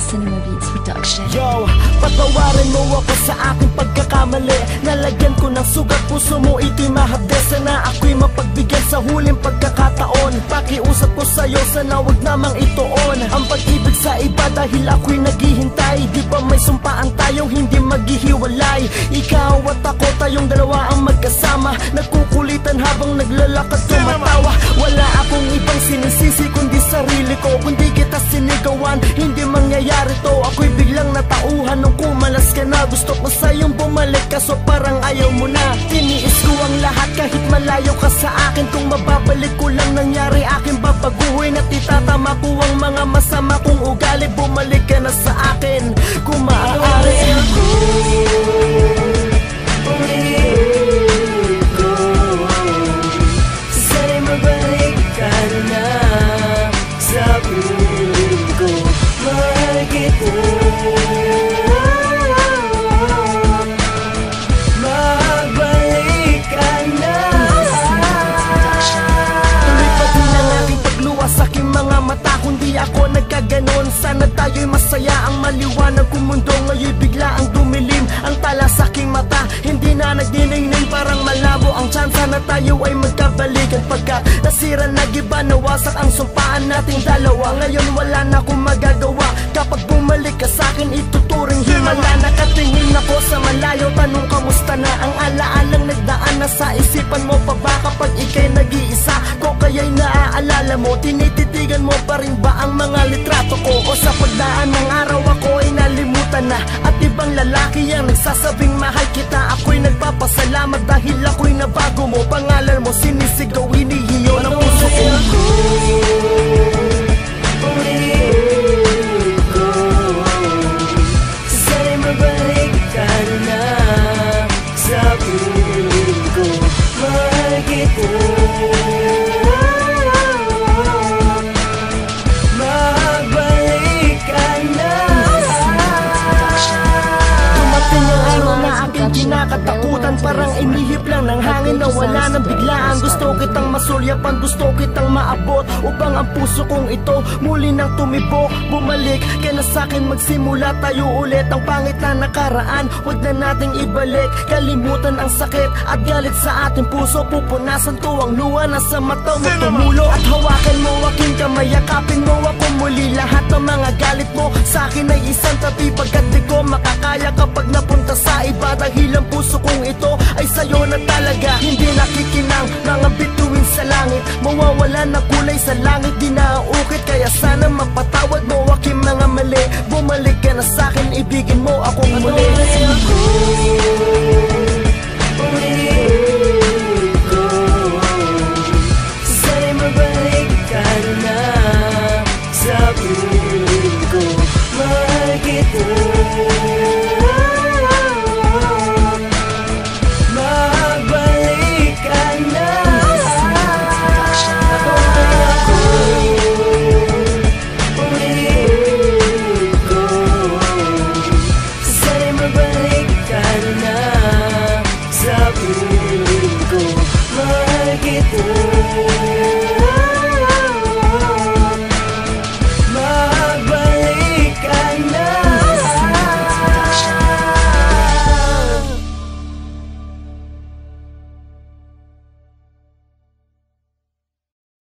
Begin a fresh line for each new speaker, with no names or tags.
Cinema Beats Production.
Yo, patawarin mo ako sa aking pagkakamali. Nalagyan ko ng sugat, puso mo ito'y mahabdes. Sana ako'y mapagbigyan sa huling pagkakataon. Pakiusap ko sa'yo, sana wag namang ituon ang pag-ibig sa iba dahil ako'y naghihintay. Di ba may sumpaan tayong hindi maghihiwalay? Ikaw at ako, tayong dalawa ang magkasama, nagkukulitan habang naglalakad tumatawa. Wala akong ibang sinisisi kundi sarili ko. Kundi kita sinigawan, hindi mangyayari to. Ako'y biglang natauhan nung kumalas ka na. Gusto ko sa'yong bumalik kaso parang ayaw mo na. Tiniis ko ang lahat kahit malayo ka sa akin. Kung mababalik ko lang nangyari, aking babaguhin at itatama ko ang mga masama kong ugali. Bumalik ka na sa akin kung maaari. Sana'y mabalik ka na sa piling ko. Mahal kita, magbalik ka na. Tuloy pa din ang aking pagluwa sa aking mga mata. Kundi ako nagkaganon, sana tayo'y masaya. Ang maliwanag kong mundo ngayon'y bigla ang dumilim. Ang tala sa aking mata, hindi na nagniningning. Parang malabo ang tsansa na tayo ay magkabalikan. Pagkat nasira, nagiba, nawasak ang sumpaan nating dalawa. Ngayon wala na akong magagawa. Kapag bumalik ka sa'kin, ituturing himala. Nakatingin ako sa malayo, tanong kamusta na. Ang alaalang nagdaan na sa isipan mo pa ba kapag ika'y nag-iisa? Ko kaya'y naaalala mo, tinititigan mo pa rin ba ang mga litrato ko? O sa pagdaan ng araw ako ay nalimutan na, at ibang lalaki ang nagsasabing mahal kita. Ako'y nagpapasalamat dahil ako'y nabago mo. Pangalan mo sinisigaw, hinihiyo ng puso ko. Sana'y mabalik ka na sa piling ko. Mahal kita, magbalik ka na. Dumating ang araw na aking kinakatakutan. Parang inihip lang ng hangin na wala nang biglaan. Gusto kitang masulyapan, gusto kitang maabot, upang ang puso kong ito muli nang tumibok. Bumalik ka na sa'kin, magsimula tayo ulit. Ang pangit na nakaraan, huwag na nating ibalik. Kalimutan ang sakit at galit sa ating puso. Pupunasan ko ang luha na sa mata mo tumulo. At hawakan mo aking kamay, yakapin mo ako muli. Lahat ng mga galit mo sa'kin ay isang tabi. Pagkat di ko makakaya kapag napunta sa iba. Dahil ang puso kong ito ay sa'yo na talaga. Hindi nakikinang mga bituin sa langit. Mawawala na kulay sa langit, di nauukit. Kaya sana mapatawad mo aking mga mali. Bumalik ka na sa'kin, ibigin mo akong muli. Sana'y mabalik ka na sa piling ko. Mahal kita, magbalik ka na. Sana'y mabalik ka na sa piling ko. Mahal kita.